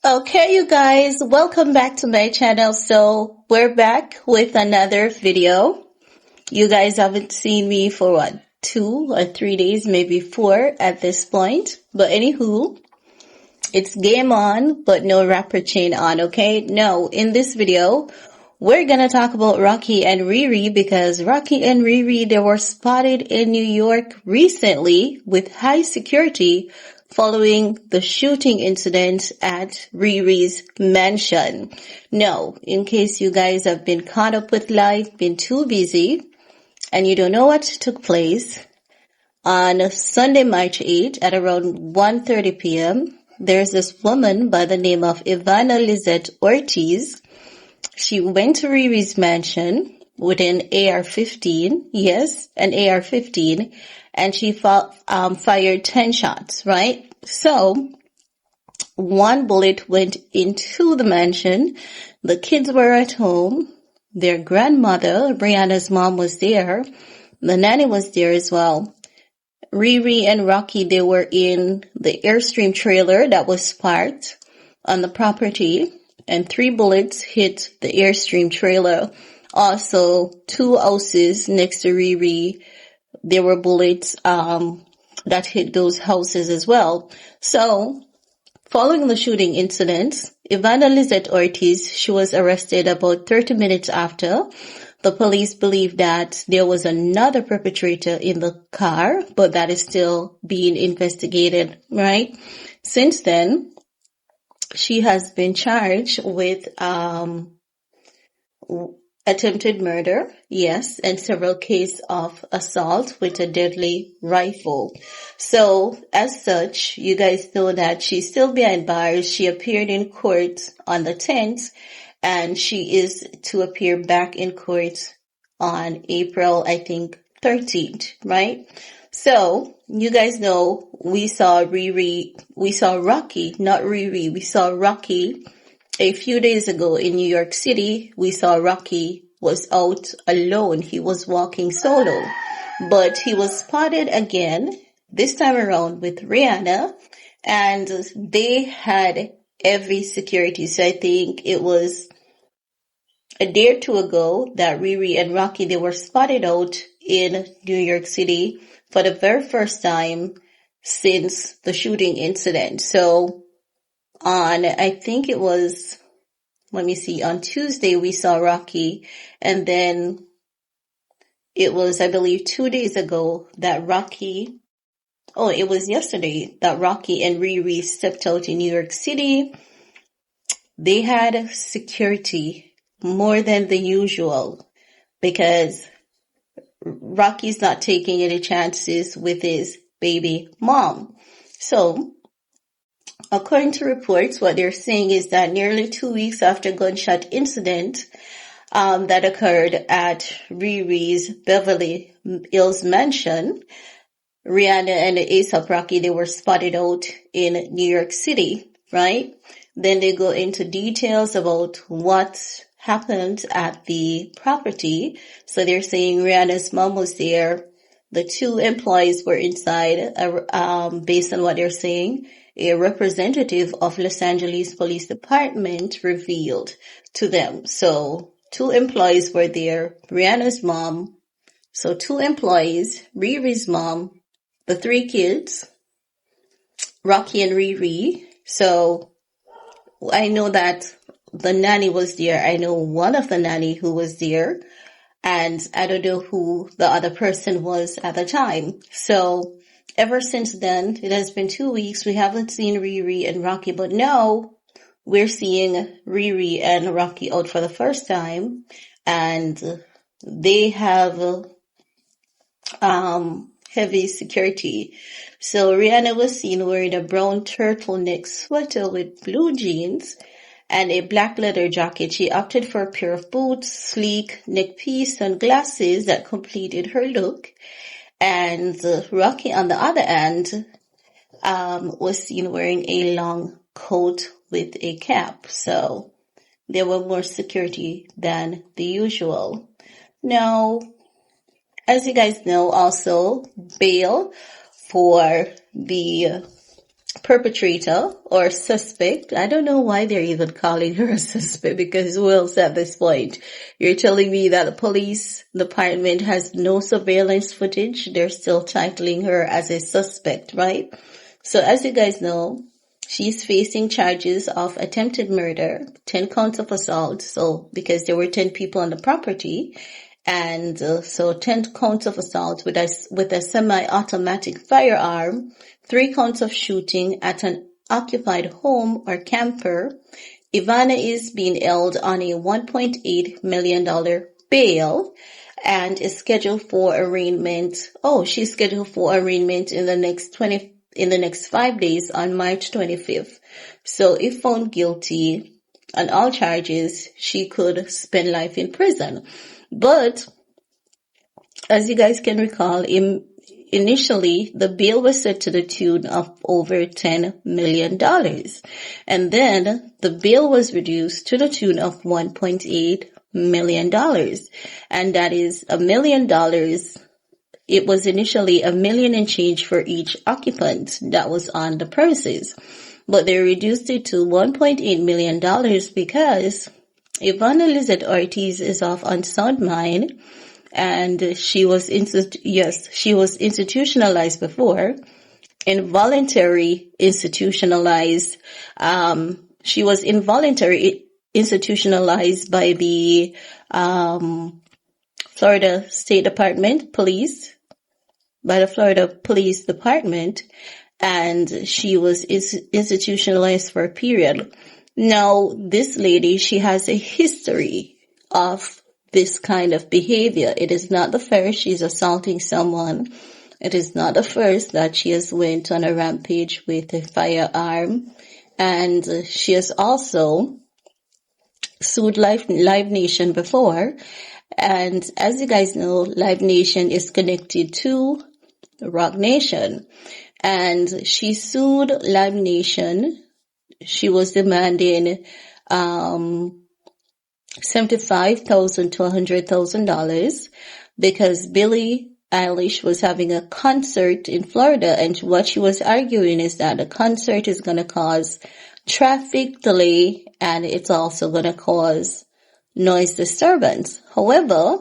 Okay, you guys, welcome back to my channel. So we're back with another video. You guys haven't seen me for what, 2 or 3 days, maybe 4 at this point. But anywho, it's game on, but no rapper chain on, okay? No, in this video, we're gonna talk about Rocky and Riri because Rocky and Riri, they were spotted in New York recently with high security following the shooting incident at Riri's mansion. No, in case you guys have been caught up with life, been too busy, and you don't know what took place, on Sunday, March 8th at around 1:30 p.m., there's this woman by the name of Ivana Lzette Ortiz. She went to Riri's mansion with an AR-15, yes, an AR-15, and she fired 10 shots, right? So, one bullet went into the mansion. The kids were at home. Their grandmother, Rihanna's mom, was there. The nanny was there as well. Riri and Rocky, they were in the Airstream trailer that was parked on the property, and 3 bullets hit the Airstream trailer. Also, 2 houses next to Riri, there were bullets that hit those houses as well. So, following the shooting incident, Ivana Lzette Ortiz, she was arrested about 30 minutes after. The police believe that there was another perpetrator in the car, but that is still being investigated, right? Since then, she has been charged with attempted murder, yes, and several cases of assault with a deadly rifle. So, as such, you guys know that she's still behind bars. She appeared in court on the 10th, and she is to appear back in court on April, I think, 13th, right? So, you guys know we saw Rocky, not Riri, we saw Rocky a few days ago in New York City. We saw Rocky was out alone. He was walking solo, but he was spotted again, this time around with Rihanna, and they had every security. So I think it was a day or two ago that Riri and Rocky, they were spotted out in New York City for the very first time since the shooting incident. So on, I think it was, let me see, on Tuesday we saw Rocky, and then it was, I believe, 2 days ago that it was yesterday that Rocky and Riri stepped out in New York City. They had security more than the usual because Rocky's not taking any chances with his baby mom. So, according to reports, what they're saying is that nearly 2 weeks after gunshot incident that occurred at Riri's Beverly Hills mansion, Rihanna and A$AP Rocky, they were spotted out in New York City, right? Then they go into details about what happened at the property. So they're saying Rihanna's mom was there. The 2 employees were inside, based on what they're saying. A representative of Los Angeles Police Department revealed to them. So 2 employees were there, Rihanna's mom. So 2 employees, Riri's mom, the 3 kids, Rocky and Riri. So I know that the nanny was there. I know one of the nanny who was there, and I don't know who the other person was at the time. So ever since then, it has been 2 weeks. We haven't seen Riri and Rocky, but now we're seeing Riri and Rocky out for the first time, and they have heavy security. So Rihanna was seen wearing a brown turtleneck sweater with blue jeans and a black leather jacket. She opted for a pair of boots, sleek neckpiece, and glasses that completed her look. And Rocky, on the other hand, was seen wearing a long coat with a cap. So there were more security than the usual. Now, as you guys know, also bail for the perpetrator or suspect. I don't know why they're even calling her a suspect, because who else at this point? You're telling me that the police department has no surveillance footage. They're still titling her as a suspect, right? So as you guys know, she's facing charges of attempted murder, 10 counts of assault. So because there were 10 people on the property, and so 10 counts of assault with a semi-automatic firearm, 3 counts of shooting at an occupied home or camper. Ivana is being held on a $1.8 million bail and is scheduled for arraignment. Oh, she's scheduled for arraignment in the next 5 days on March 25th. So if found guilty on all charges, she could spend life in prison. But as you guys can recall, initially the bail was set to the tune of over $10 million. And then the bail was reduced to the tune of $1.8 million. And that is $1 million. It was initially $1 million and change for each occupant that was on the premises. But they reduced it to $1.8 million because Ivana Lzette Ortiz is of unsound mind, and she was institutionalized before, involuntary institutionalized. She was involuntary institutionalized by the Florida State Department Police, by the Florida Police Department, and she was institutionalized for a period. Now, this lady, she has a history of this kind of behavior. It is not the first she's assaulting someone. It is not the first that she has went on a rampage with a firearm. And she has also sued Live Nation before. And as you guys know, Live Nation is connected to Rock Nation. And she sued Live Nation. She was demanding $75,000 to $100,000 because Billie Eilish was having a concert in Florida, and what she was arguing is that the concert is going to cause traffic delay and it's also going to cause noise disturbance. However,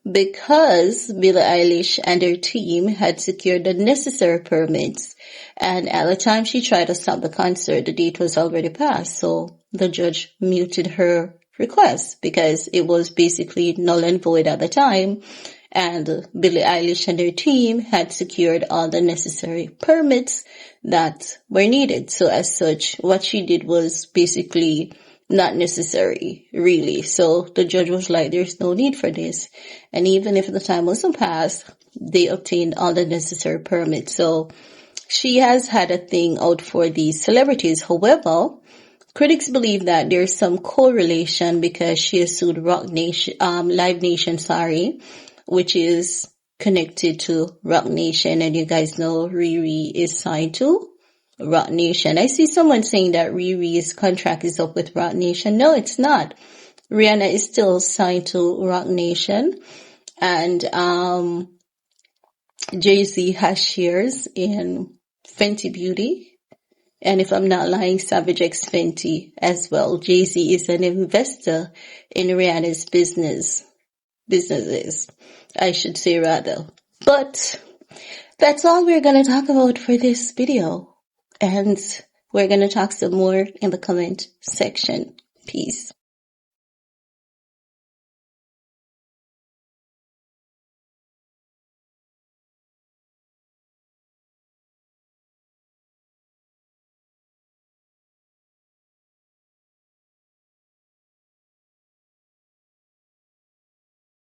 because Billie Eilish and her team had secured the necessary permits, and at the time she tried to stop the concert, the date was already passed, so the judge muted her request because it was basically null and void at the time, and Billie Eilish and her team had secured all the necessary permits that were needed. So as such, what she did was basically not necessary, really. So the judge was like, there's no need for this. And even if the time wasn't passed, they obtained all the necessary permits. So she has had a thing out for these celebrities. However, critics believe that there's some correlation because she has sued Live Nation, which is connected to Rock Nation. And you guys know Riri is signed to Rock Nation. I see someone saying that Riri's contract is up with Rock Nation. No, it's not. Rihanna is still signed to Rock Nation, and jayz has shares in Fenty Beauty, and if I'm not lying, Savage X Fenty as well. jayz is an investor in Rihanna's businesses, I should say rather. But that's all we're going to talk about for this video. And we're going to talk some more in the comment section. Peace.